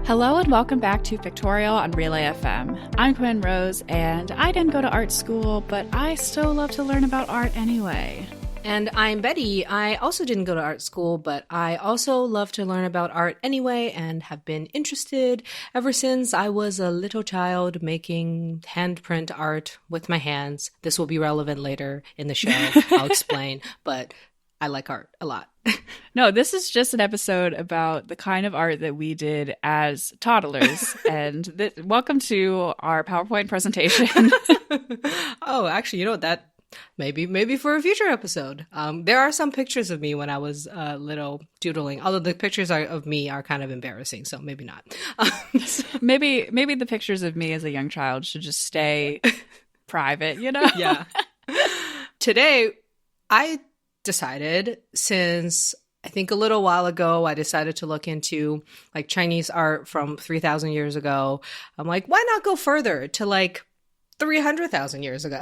Hello and welcome back to Pictorial on Relay FM. I'm Quinn Rose, and I didn't go to art school, but I still love to learn about art anyway. And I'm Betty. I also didn't go to art school, but I also love to learn about art anyway and have been interested ever since I was a little child making handprint art with my hands. This will be relevant later in the show. I'll explain, but I like art a lot. No, this is just an episode about the kind of art that we did as toddlers. And welcome to our PowerPoint presentation. Oh, actually, you know what? That maybe for a future episode. There are some pictures of me when I was little doodling, although the pictures of me are kind of embarrassing, so maybe not. Maybe the pictures of me as a young child should just stay private, you know? Yeah. Today, I decided, since I think a little while ago, I decided to look into like Chinese art from 3,000 years ago. I'm like, why not go further to like 300,000 years ago?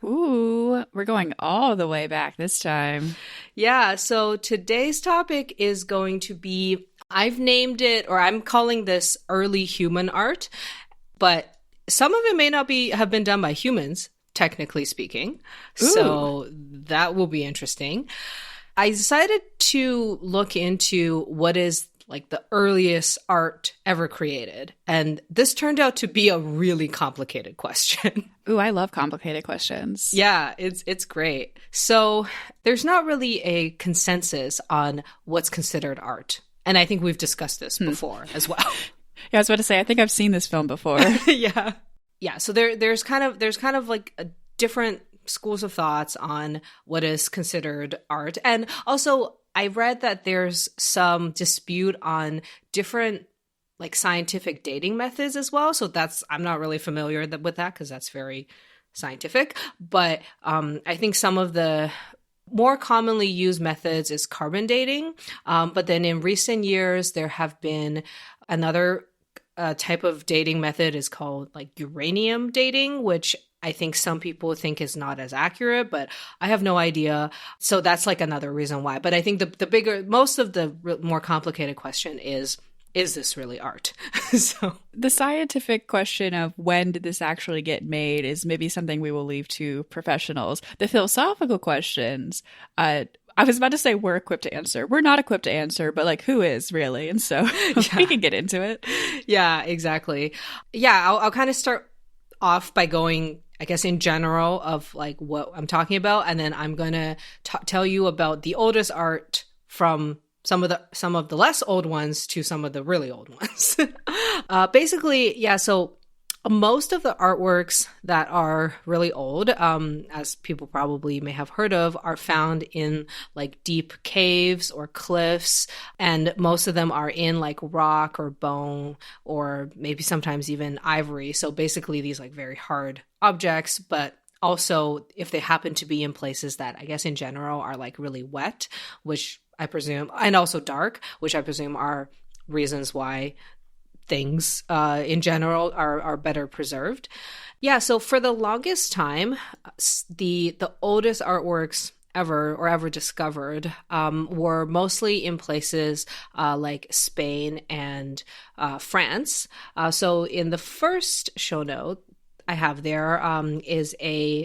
Ooh, we're going all the way back this time. Yeah, so today's topic is going to be, I've named it, or I'm calling this early human art, but some of it may not have been done by humans, technically speaking. Ooh. So that will be interesting. I decided to look into what is like the earliest art ever created. And this turned out to be a really complicated question. Ooh, I love complicated questions. Yeah, it's great. So there's not really a consensus on what's considered art. And I think we've discussed this before as well. Yeah, I was about to say, I think I've seen this film before. Yeah. Yeah, so there's kind of like a different schools of thoughts on what is considered art. And also, I read that there's some dispute on different like scientific dating methods as well. So I'm not really familiar with that because that's very scientific. But I think some of the more commonly used methods is carbon dating. But then in recent years, there have been another type of dating method is called like uranium dating, which I think some people think is not as accurate, but I have no idea. So that's like another reason why. But I think most of the more complicated question is this really art? So the scientific question of when did this actually get made is maybe something we will leave to professionals. The philosophical questions, I was about to say we're equipped to answer. We're not equipped to answer, but like who is really? And so we can get into it. Yeah, exactly. Yeah, I'll kind of start off by going, I guess, in general of like what I'm talking about. And then I'm going to tell you about the oldest art from some of the less old ones to some of the really old ones. Basically, yeah, so most of the artworks that are really old, as people probably may have heard of, are found in like deep caves or cliffs. And most of them are in like rock or bone or maybe sometimes even ivory. So basically these like very hard objects, but also if they happen to be in places that I guess in general are like really wet, which I presume, and also dark, which I presume are reasons why things in general are better preserved. Yeah, so for the longest time, the oldest artworks ever discovered were mostly in places like Spain and France. So in the first show note I have there is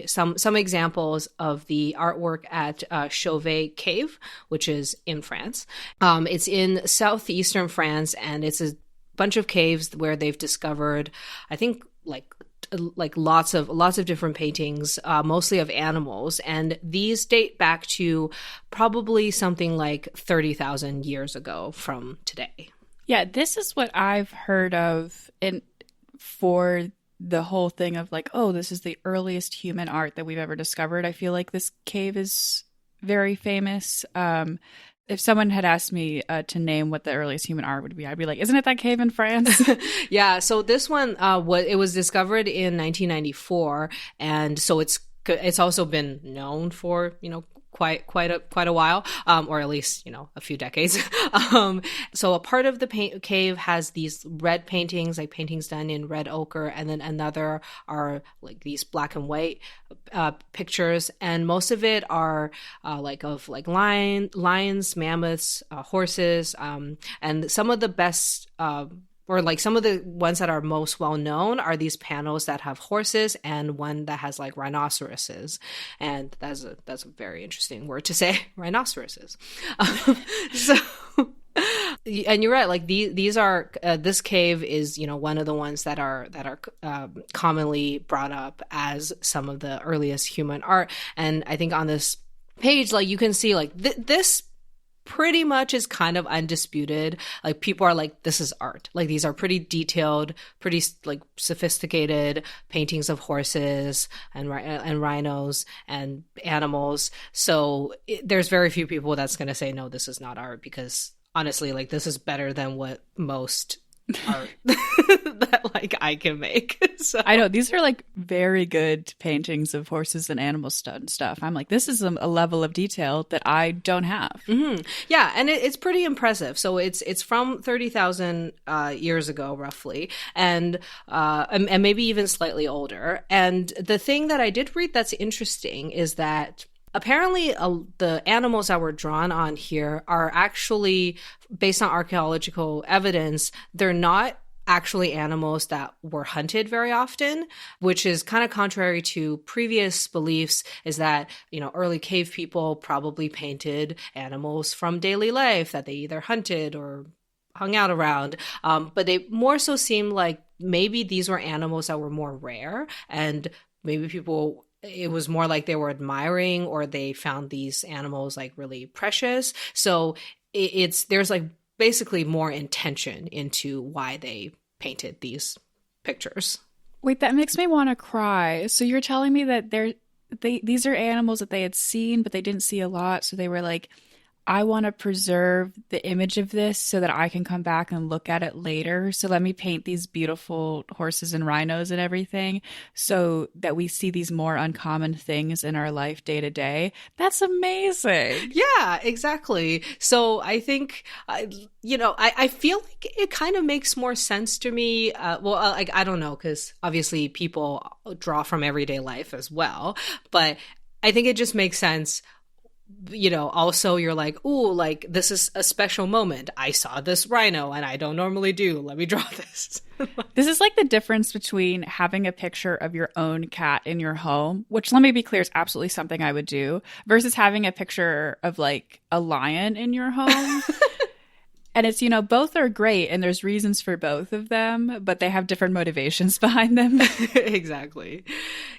some examples of the artwork at Chauvet Cave, which is in France. It's in southeastern France, and it's a bunch of caves where they've discovered, I think, like lots of different paintings, mostly of animals, and these date back to probably something like 30,000 years ago from today. Yeah, this is what I've heard of, and for the whole thing of like, oh, this is the earliest human art that we've ever discovered. I feel like this cave is very famous. If someone had asked me to name what the earliest human art would be, I'd be like, isn't it that cave in France? Yeah, so this one, it was discovered in 1994, and so it's also been known for, quite a while, or at least, a few decades. So a part of the cave has these red paintings, like paintings done in red ochre, and then another are like these black and white pictures, and most of it are of lions, mammoths, horses, and some of the best or like some of the ones that are most well known are these panels that have horses and one that has like rhinoceroses. And that's a very interesting word to say, rhinoceroses. So and you're right, like these are this cave is, you know, one of the ones that are commonly brought up as some of the earliest human art. And I think on this page, like you can see like this pretty much is kind of undisputed. Like people are like, this is art. Like these are pretty detailed, pretty like sophisticated paintings of horses and rhinos and animals. So there's very few people that's going to say, no, this is not art, because honestly, like this is better than what most art that like I can make. So I know these are like very good paintings of horses and animal stuff. I'm like, this is a level of detail that I don't have. Mm-hmm. Yeah, and it's pretty impressive. So it's from 30,000 years ago, roughly, and maybe even slightly older. And the thing that I did read that's interesting is that apparently, the animals that were drawn on here are actually, based on archaeological evidence, they're not actually animals that were hunted very often, which is kind of contrary to previous beliefs, is that, you know, early cave people probably painted animals from daily life that they either hunted or hung out around. But they more so seem like maybe these were animals that were more rare, and maybe people, it was more like they were admiring, or they found these animals like really precious. So there's like basically more intention into why they painted these pictures. Wait, that makes me want to cry. So you're telling me that these are animals that they had seen, but they didn't see a lot. So they were like, I want to preserve the image of this so that I can come back and look at it later. So let me paint these beautiful horses and rhinos and everything so that we see these more uncommon things in our life day to day. That's amazing. Yeah, exactly. So I think, I feel like it kind of makes more sense to me. I don't know, because obviously people draw from everyday life as well. But I think it just makes sense. You know, also you're like, ooh, like this is a special moment. I saw this rhino and I don't normally do. Let me draw this. This is like the difference between having a picture of your own cat in your home, which, let me be clear, is absolutely something I would do, versus having a picture of like a lion in your home. And it's, you know, both are great and there's reasons for both of them, but they have different motivations behind them. Exactly.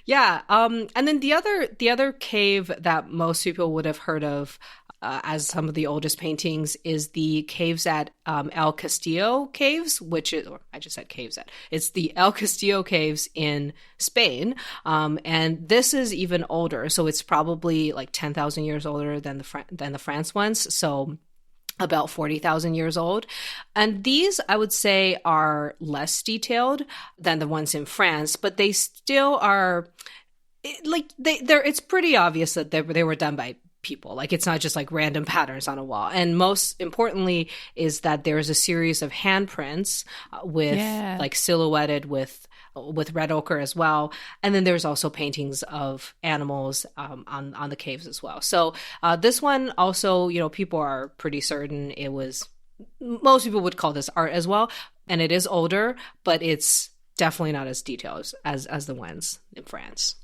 Yeah. And then the other cave that most people would have heard of as some of the oldest paintings is the caves at El Castillo caves, which is, or I just said caves at, it's the El Castillo caves in Spain. And this is even older. So it's probably like 10,000 years older than the France ones. So about 40,000 years old. And these, I would say, are less detailed than the ones in France, but they still are, it's pretty obvious that they were done by people. Like, it's not just like random patterns on a wall. And most importantly is that there's a series of handprints like silhouetted with red ochre as well. And then there's also paintings of animals on the caves as well. So this one also, you know, people are pretty certain it was, most people would call this art as well. And it is older, but it's definitely not as detailed as the ones in France.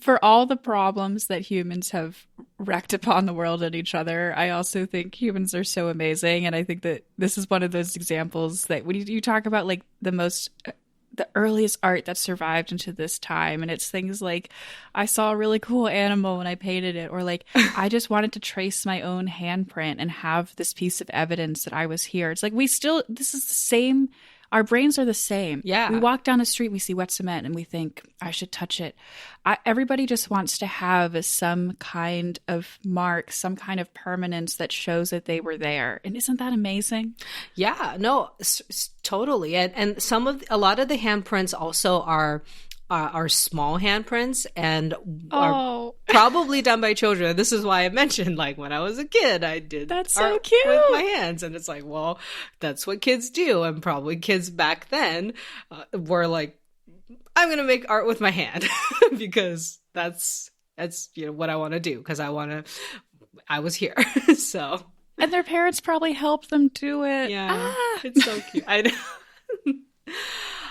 For all the problems that humans have wreaked upon the world and each other, I also think humans are so amazing. And I think that this is one of those examples that when you talk about like the earliest art that survived into this time, and it's things like, I saw a really cool animal when I painted it, or like, I just wanted to trace my own handprint and have this piece of evidence that I was here. It's like, this is the same. Our brains are the same. Yeah. We walk down the street, we see wet cement, and we think, I should touch it. Everybody just wants to have some kind of mark, some kind of permanence that shows that they were there. And isn't that amazing? Yeah, no, totally. And a lot of the handprints also are small handprints and are probably done by children. This is why I mentioned, like, when I was a kid, I did that's so art cute with my hands, and it's like, well, that's what kids do, and probably kids back then were like, I'm gonna make art with my hand because that's you know what I want to do, because I was here. So, and their parents probably helped them do it. Yeah, it's so cute. I know.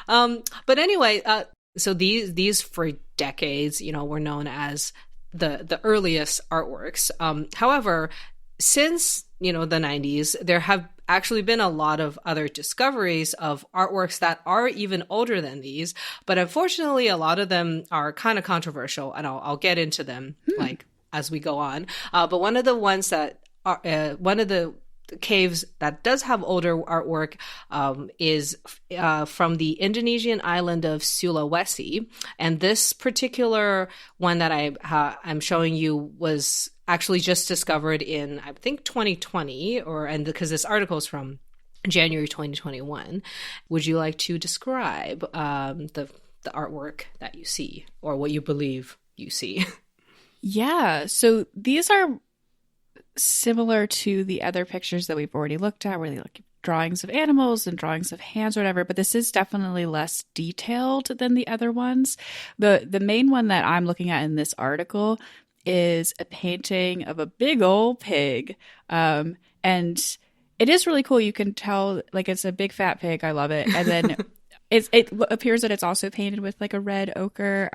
But anyway, so these for decades, were known as the earliest artworks. However, since the 90s, there have actually been a lot of other discoveries of artworks that are even older than these, but unfortunately a lot of them are kind of controversial, and I'll get into them like as we go on. But one of the ones that are one of the caves that does have older artwork is from the Indonesian island of Sulawesi, and this particular one that I'm showing you was actually just discovered in, I think, 2020, and because this article is from January 2021. Would you like to describe the artwork that you see, or what you believe you see? Yeah, so these are similar to the other pictures that we've already looked at, where they look drawings of animals and drawings of hands or whatever, but this is definitely less detailed than the other ones. The main one that I'm looking at in this article is a painting of a big old pig. And it is really cool. You can tell, like, it's a big fat pig. I love it. And then it appears that it's also painted with like a red ochre.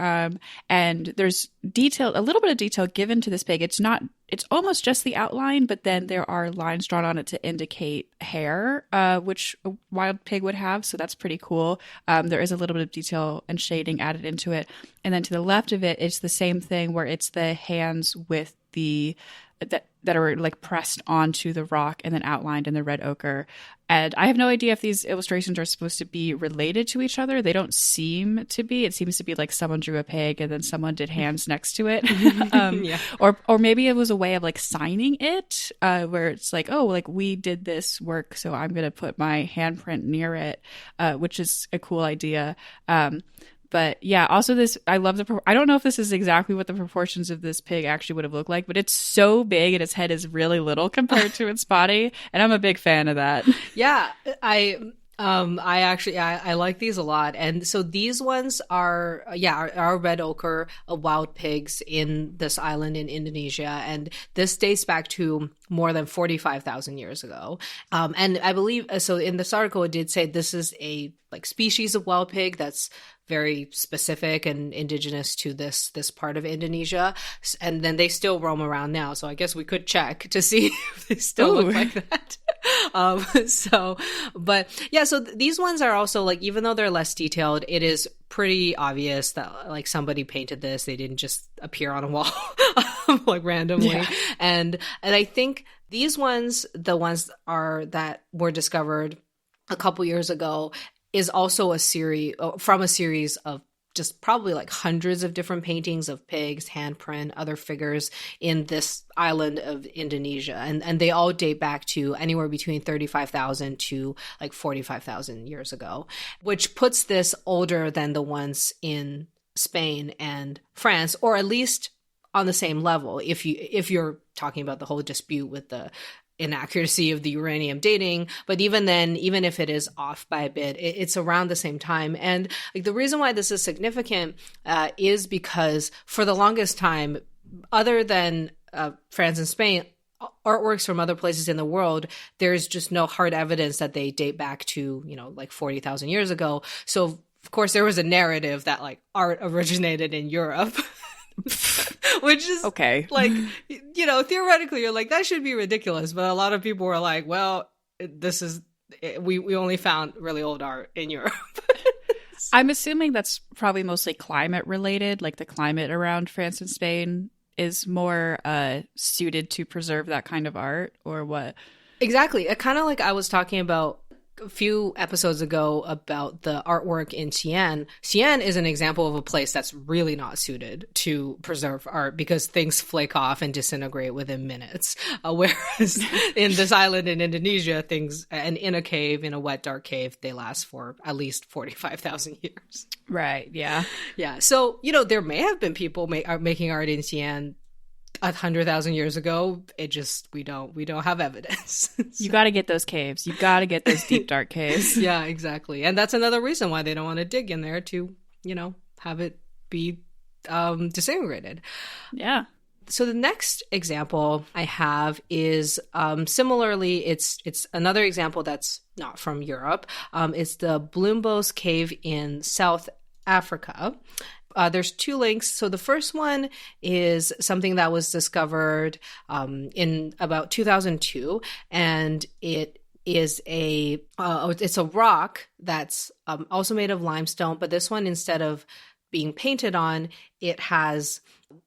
And there's a little bit of detail given to this pig. It's almost just the outline, but then there are lines drawn on it to indicate hair, which a wild pig would have. So that's pretty cool. There is a little bit of detail and shading added into it. And then to the left of it, it's the same thing where it's the hands with that are like pressed onto the rock and then outlined in the red ochre. And I have no idea if these illustrations are supposed to be related to each other. They don't seem to be. It seems to be like someone drew a pig and then someone did hands next to it. Yeah. Or maybe it was a way of like signing it, where it's like, oh, like we did this work, so I'm going to put my handprint near it, which is a cool idea. But yeah, also I love I don't know if this is exactly what the proportions of this pig actually would have looked like, but it's so big and its head is really little compared to its body. And I'm a big fan of that. Yeah, I actually like these a lot. And so these ones are red ochre of wild pigs in this island in Indonesia. And this dates back to more than 45,000 years ago. And I believe, so in this article, it did say this is a like species of wild pig that's very specific and indigenous to this part of Indonesia. And then they still roam around now. So I guess we could check to see if they still look like that. So these ones are also like, even though they're less detailed, it is pretty obvious that like somebody painted this. They didn't just appear on a wall like randomly. Yeah. And I think these ones, the ones that were discovered a couple years ago, is also a series of just probably like hundreds of different paintings of pigs, handprint, other figures in this island of Indonesia. And they all date back to anywhere between 35,000 to like 45,000 years ago, which puts this older than the ones in Spain and France, or at least on the same level. If you're talking about the whole dispute with the inaccuracy of the uranium dating, but even then, even if it is off by a bit, it's around the same time. And like the reason why this is significant is because for the longest time, other than France and Spain, artworks from other places in the world, there's just no hard evidence that they date back to, like 40,000 years ago. So of course there was a narrative that like art originated in Europe. Which is okay. Like, theoretically, you're like, that should be ridiculous. But a lot of people were like, well, we only found really old art in Europe. I'm assuming that's probably mostly climate related. Like the climate around France and Spain is more suited to preserve that kind of art, or what? Exactly. Kind of like I was talking about a few episodes ago about the artwork in Xi'an. Xi'an is an example of a place that's really not suited to preserve art because things flake off and disintegrate within minutes. Whereas in this island in Indonesia, and in a cave, in a wet, dark cave, they last for at least 45,000 years. Right. Yeah. Yeah. So, there may have been people making art in Xi'an 100,000 years ago. It just, we don't have evidence. So. You got to get those caves. You got to get those deep, dark caves. Yeah, exactly. And that's another reason why they don't want to dig in there to, have it be disintegrated. Yeah. So the next example I have is similarly, it's another example that's not from Europe. It's the Blombos Cave in South Africa. There's two links. So the first one is something that was discovered in about 2002, and it is it's a rock that's also made of limestone, but this one, instead of being painted on, it has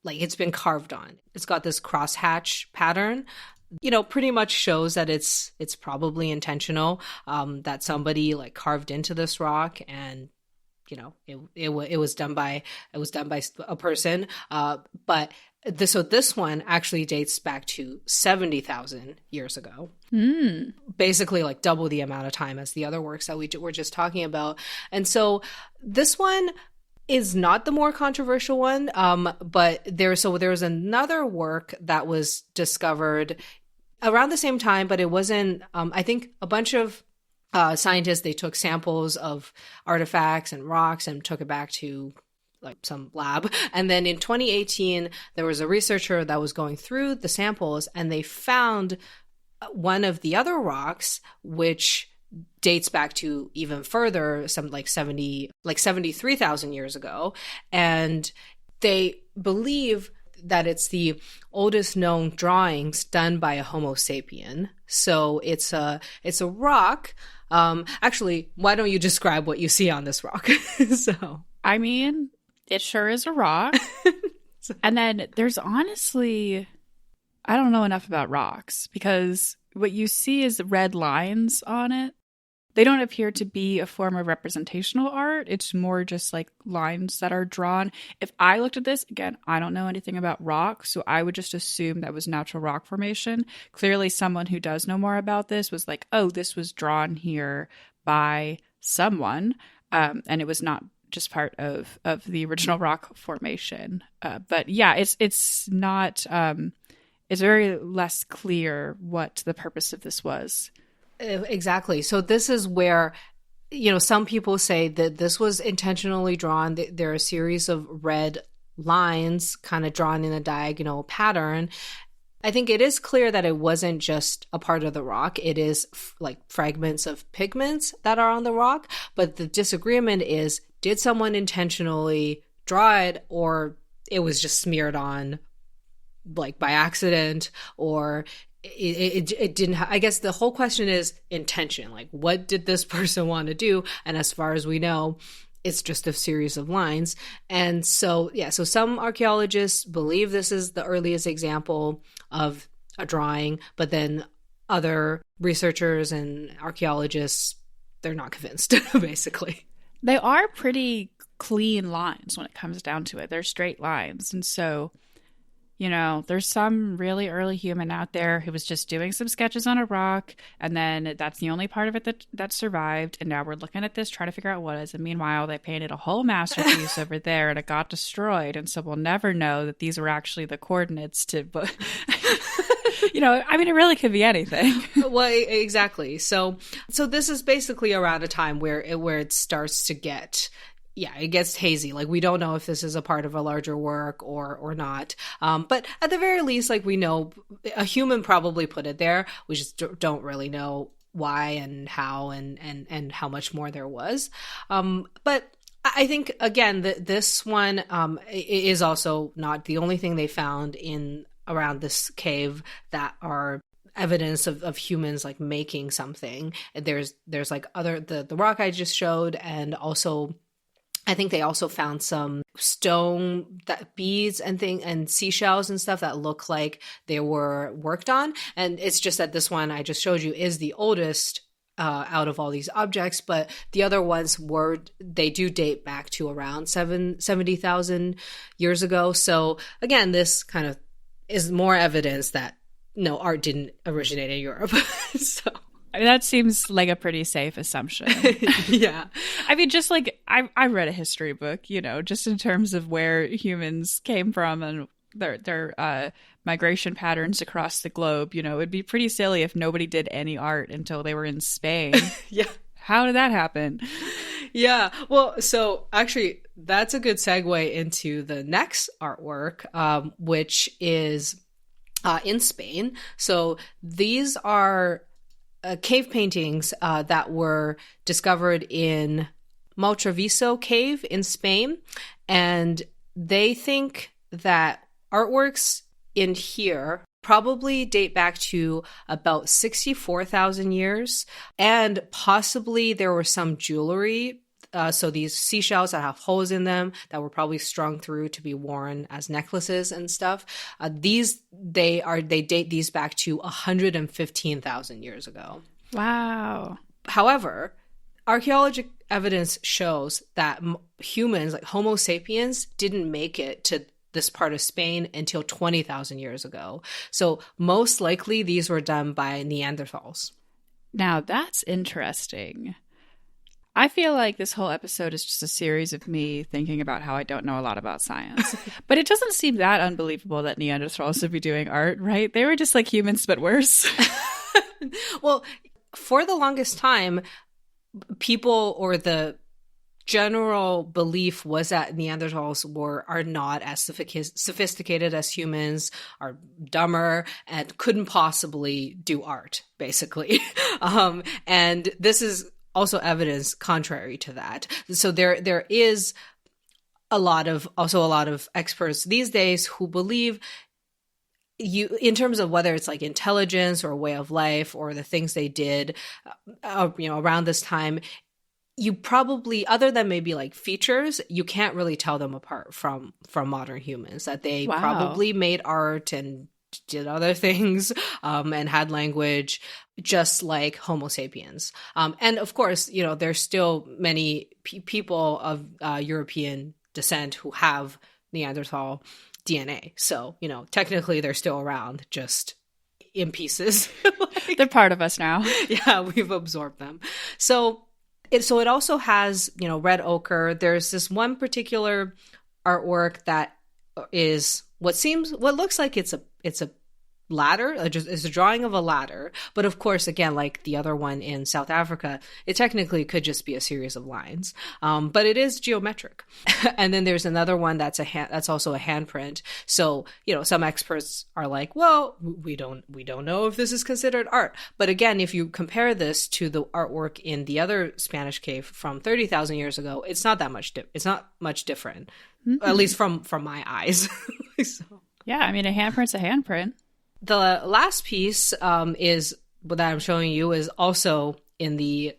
it's been carved on. It's got this crosshatch pattern, pretty much shows that it's probably intentional, that somebody carved into this rock, and it was done by a person. But this one actually dates back to 70,000 years ago. Basically like double the amount of time as the other works that we were just talking about. And so this one is not the more controversial one, but there's another work that was discovered around the same time, but it wasn't, I think a bunch of scientists, they took samples of artifacts and rocks and took it back to some lab. And then in 2018, there was a researcher that was going through the samples, and they found one of the other rocks, which dates back to even further, some 73,000 years ago. And they believe that it's the oldest known drawings done by a Homo sapien. So it's a rock. Actually, why don't you describe what you see on this rock? I mean, it sure is a rock. And then there's honestly, I don't know enough about rocks, because what you see is red lines on it. They don't appear to be a form of representational art. It's more just lines that are drawn. If I looked at this, again, I don't know anything about rock, so I would just assume that was natural rock formation. Clearly, someone who does know more about this was like, oh, this was drawn here by someone, and it was not just part of the original rock formation. But yeah, it's not, it's very less clear what the purpose of this was. Exactly. So this is where, some people say that this was intentionally drawn. There are a series of red lines kind of drawn in a diagonal pattern. I think it is clear that it wasn't just a part of the rock. It is fragments of pigments that are on the rock. But the disagreement is, did someone intentionally draw it, or it was just smeared on by accident, or it didn't I guess the whole question is intention. What did this person want to do? And as far as we know, it's just a series of lines. And so some archaeologists believe this is the earliest example of a drawing, but then other researchers and archaeologists, they're not convinced, basically. They are pretty clean lines when it comes down to it. They're straight lines. And so, there's some really early human out there who was just doing some sketches on a rock, and then that's the only part of it that survived. And now we're looking at this, trying to figure out what it is. And meanwhile, they painted a whole masterpiece over there, and it got destroyed. And so we'll never know that these were actually the coordinates to... it really could be anything. Well, exactly. So this is basically around a time where it starts to get... it gets hazy. We don't know if this is a part of a larger work or not. But at the very least, we know a human probably put it there. We just don't really know why and how and how much more there was. But I think, again, this one is also not the only thing they found around this cave that are evidence of humans making something. There's other the rock I just showed, and also I think they also found some stone beads and seashells and stuff that look like they were worked on. And it's just that this one I just showed you is the oldest out of all these objects, but the other ones they do date back to around 70,000 years ago. So again, this kind of is more evidence that no, art didn't originate in Europe. So. That seems like a pretty safe assumption. Yeah. I mean, just I read a history book, just in terms of where humans came from and their migration patterns across the globe. It'd be pretty silly if nobody did any art until they were in Spain. Yeah. How did that happen? Yeah. Well, so actually, that's a good segue into the next artwork, which is in Spain. So these are cave paintings that were discovered in Maltraviso Cave in Spain. And they think that artworks in here probably date back to about 64,000 years. And possibly there were some jewelry. So these seashells that have holes in them that were probably strung through to be worn as necklaces and stuff. They date these back to 115,000 years ago. Wow. However, archaeological evidence shows that humans, like Homo sapiens, didn't make it to this part of Spain until 20,000 years ago. So most likely these were done by Neanderthals. Now that's interesting. I feel like this whole episode is just a series of me thinking about how I don't know a lot about science. But it doesn't seem that unbelievable that Neanderthals would be doing art, right? They were just like humans, but worse. Well, for the longest time, people, or the general belief was that Neanderthals are not as sophisticated as humans, are dumber, and couldn't possibly do art, basically. And this is also evidence contrary to that. So there is a lot of experts these days who believe in terms of whether it's like intelligence or way of life or the things they did, around this time, you probably, other than maybe like features, you can't really tell them apart from modern humans, that they probably made art and did other things, and had language just like Homo sapiens. And of course, there's still many people of European descent who have Neanderthal DNA. So, technically they're still around, just in pieces. They're part of us now. Yeah, we've absorbed them. So it also has, red ochre. There's this one particular artwork that is what looks like it's a ladder. It's a drawing of a ladder, but of course, again, like the other one in South Africa, it technically could just be a series of lines, but it is geometric. And then there's another one that's also a handprint. So some experts are like, well, we don't know if this is considered art. But again, if you compare this to the artwork in the other Spanish cave from 30,000 years ago, it's not that much. It's not much different, at least from my eyes. So. Yeah, I mean, a handprint's a handprint. The last piece is that I'm showing you is also in the,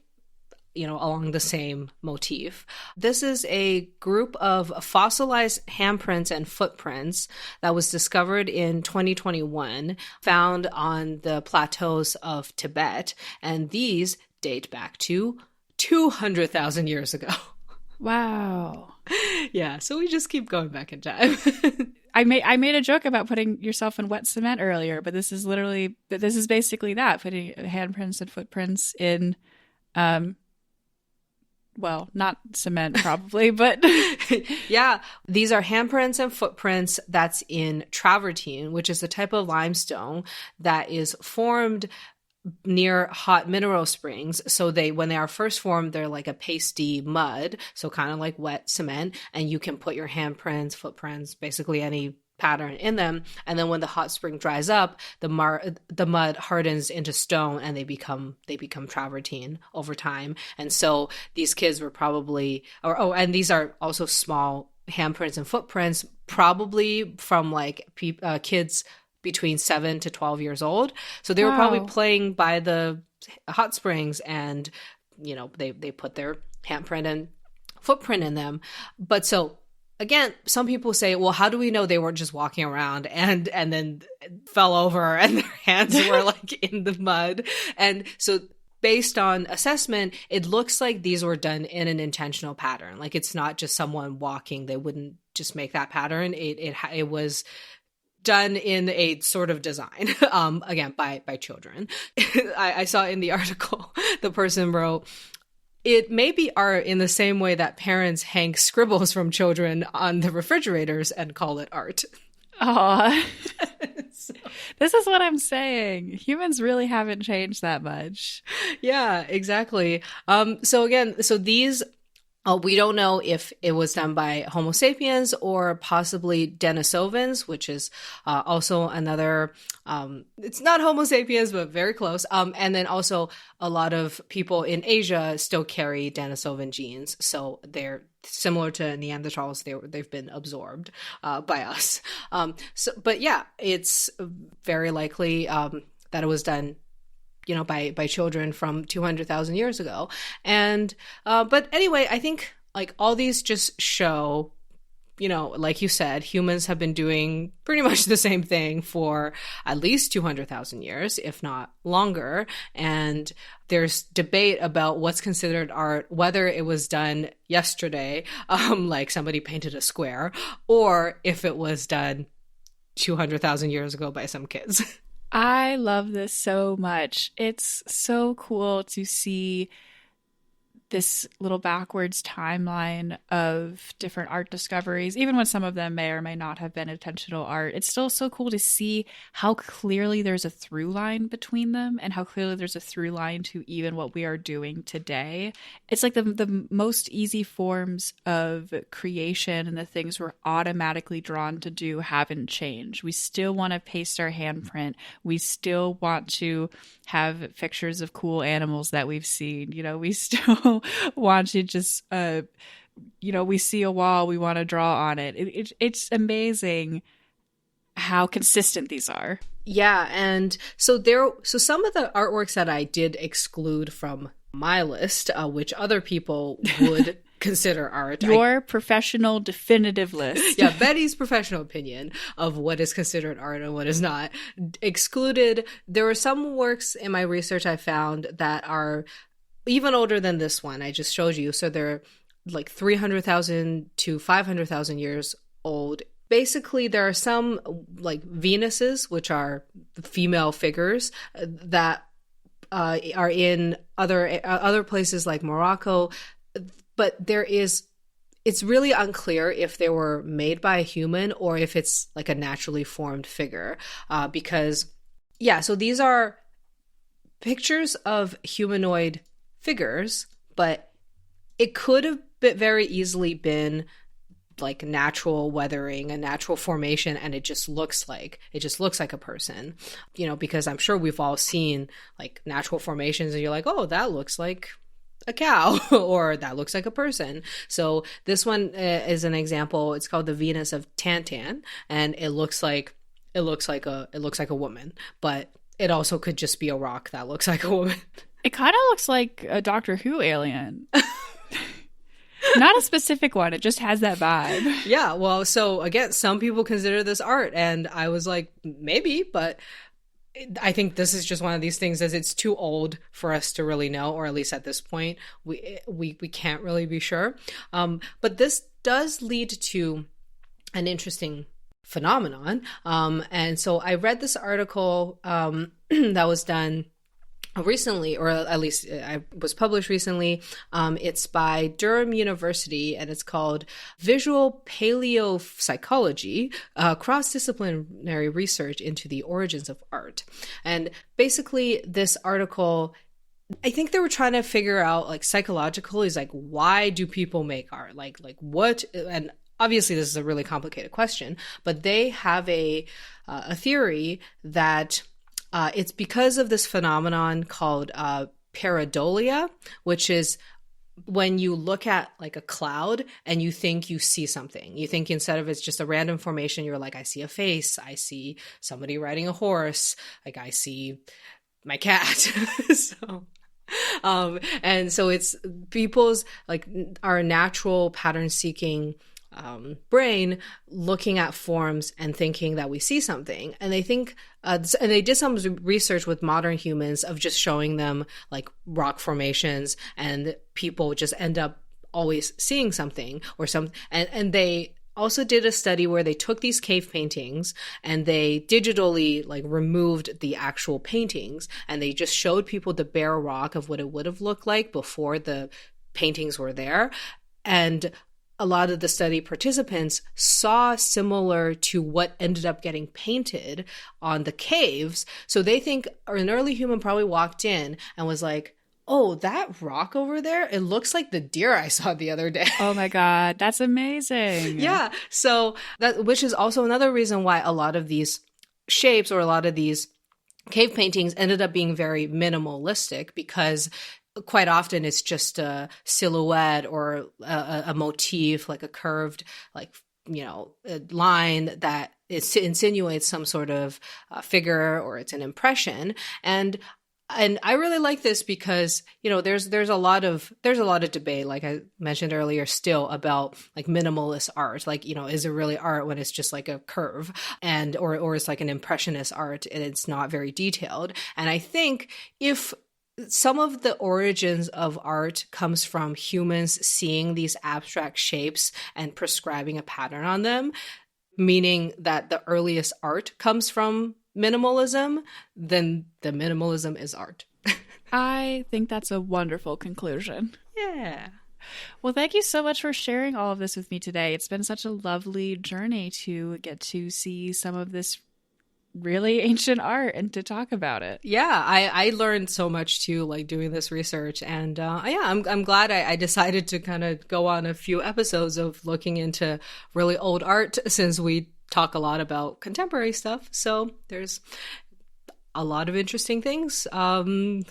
along the same motif. This is a group of fossilized handprints and footprints that was discovered in 2021, found on the plateaus of Tibet. And these date back to 200,000 years ago. Wow. Yeah, so we just keep going back in time. I made a joke about putting yourself in wet cement earlier, but this is basically that, putting handprints and footprints in, well, not cement probably, but yeah, these are handprints and footprints that's in travertine, which is the type of limestone that is formed near hot mineral springs. So when they are first formed, they're like a pasty mud, so kind of like wet cement, and you can put your handprints, footprints, basically any pattern in them. And then when the hot spring dries up, the mud hardens into stone, and they become travertine over time. And so these kids were probably, and these are also small handprints and footprints, probably from like kids between 7 to 12 years old. So they were probably playing by the hot springs, and they put their handprint and footprint in them. But so again, some people say, well, how do we know they weren't just walking around and then fell over and their hands were like in the mud? And so based on assessment, it looks like these were done in an intentional pattern. Like it's not just someone walking. They wouldn't just make that pattern. It was done in a sort of design, again, by children. I saw in the article, the person wrote, it may be art in the same way that parents hang scribbles from children on the refrigerators and call it art. Aw. This is what I'm saying. Humans really haven't changed that much. Yeah, exactly. So these We don't know if it was done by Homo sapiens or possibly Denisovans, which is also another, it's not Homo sapiens, but very close. And then also a lot of people in Asia still carry Denisovan genes. So they're similar to Neanderthals. They've been absorbed by us. But yeah, it's very likely that it was done by children from 200,000 years ago. And, but anyway, I think like all these just show, like you said, humans have been doing pretty much the same thing for at least 200,000 years, if not longer. And there's debate about what's considered art, whether it was done yesterday, like somebody painted a square, or if it was done 200,000 years ago by some kids. I love this so much. It's so cool to see this little backwards timeline of different art discoveries, even when some of them may or may not have been intentional art. It's still so cool to see how clearly there's a through line between them and how clearly there's a through line to even what we are doing today. It's like the most easy forms of creation and the things we're automatically drawn to do haven't changed. We still want to paste our handprint. We still want to have pictures of cool animals that we've seen. We still want to just we see a wall, we want to draw on it. It's amazing how consistent these are. Yeah, and so some of the artworks that I did exclude from my list, which other people would consider art. Your professional definitive list. Yeah, Betty's professional opinion of what is considered art and what is not. Excluded, there were some works in my research I found that are even older than this one I just showed you. So they're like 300,000 to 500,000 years old. Basically, there are some like Venuses, which are female figures that are in other places like Morocco. But it's really unclear if they were made by a human or if it's like a naturally formed figure. Because, yeah, so these are pictures of humanoid figures, but it could have very easily been like natural weathering, a natural formation, and it just looks like a person, because I'm sure we've all seen like natural formations and you're like, oh, that looks like a cow or that looks like a person. So this one is an example. It's called the Venus of Tantan, and it looks like a woman, but it also could just be a rock that looks like a woman. It kind of looks like a Doctor Who alien. Not a specific one. It just has that vibe. Yeah. Well, so again, some people consider this art, and I was like, maybe, but I think this is just one of these things as it's too old for us to really know, or at least at this point, we can't really be sure. But this does lead to an interesting phenomenon. And so I read this article that was done recently, or at least I was published recently. It's by Durham University, and it's called Visual Paleopsychology, Cross-Disciplinary Research into the Origins of Art. And basically this article, I think they were trying to figure out like psychologically is like, why do people make art? Like what? And obviously this is a really complicated question, but they have a theory that it's because of this phenomenon called pareidolia, which is when you look at like a cloud and you think you see something. You think instead of it's just a random formation, you're like, I see a face, I see somebody riding a horse, like I see my cat. So and so it's people's like our natural pattern seeking brain looking at forms and thinking that we see something. And they think, and they did some research with modern humans of just showing them like rock formations, and people just end up always seeing something or some. And they also did a study where they took these cave paintings and they digitally like removed the actual paintings, and they just showed people the bare rock of what it would have looked like before the paintings were there. And a lot of the study participants saw similar to what ended up getting painted on the caves. So they think an early human probably walked in and was like, oh, that rock over there, it looks like the deer I saw the other day. Oh my God, that's amazing. Yeah. So that, which is also another reason why a lot of these shapes or a lot of these cave paintings ended up being very minimalistic, because quite often it's just a silhouette or a motif, like a curved, like, a line that insinuates some sort of figure, or it's an impression. And I really like this because, there's a lot of debate, like I mentioned earlier, still about like minimalist art. Like, is it really art when it's just like a curve, and or it's like an impressionist art and it's not very detailed. And I think if some of the origins of art comes from humans seeing these abstract shapes and prescribing a pattern on them, meaning that the earliest art comes from minimalism, then the minimalism is art. I think that's a wonderful conclusion. Yeah. Well, thank you so much for sharing all of this with me today. It's been such a lovely journey to get to see some of this really ancient art and to talk about it. Yeah, I learned so much too, like doing this research, and I'm glad I decided to kind of go on a few episodes of looking into really old art, since we talk a lot about contemporary stuff. So there's a lot of interesting things from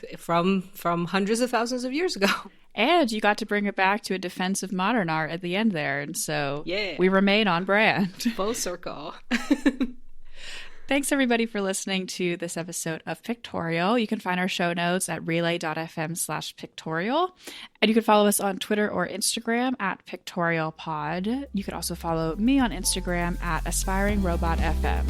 hundreds of thousands of years ago. And you got to bring it back to a defense of modern art at the end there, and so yeah, we remain on brand. Full circle. Thanks, everybody, for listening to this episode of Pictorial. You can find our show notes at relay.fm/pictorial. And you can follow us on Twitter or Instagram at PictorialPod. You can also follow me on Instagram at AspiringRobotFM.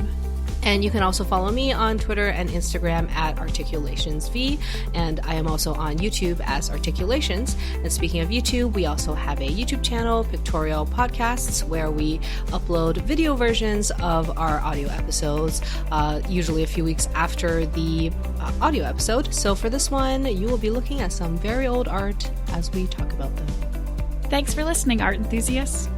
And you can also follow me on Twitter and Instagram at ArticulationsV. And I am also on YouTube as Articulations. And speaking of YouTube, we also have a YouTube channel, Pictorial Podcasts, where we upload video versions of our audio episodes, usually a few weeks after the audio episode. So for this one, you will be looking at some very old art as we talk about them. Thanks for listening, art enthusiasts.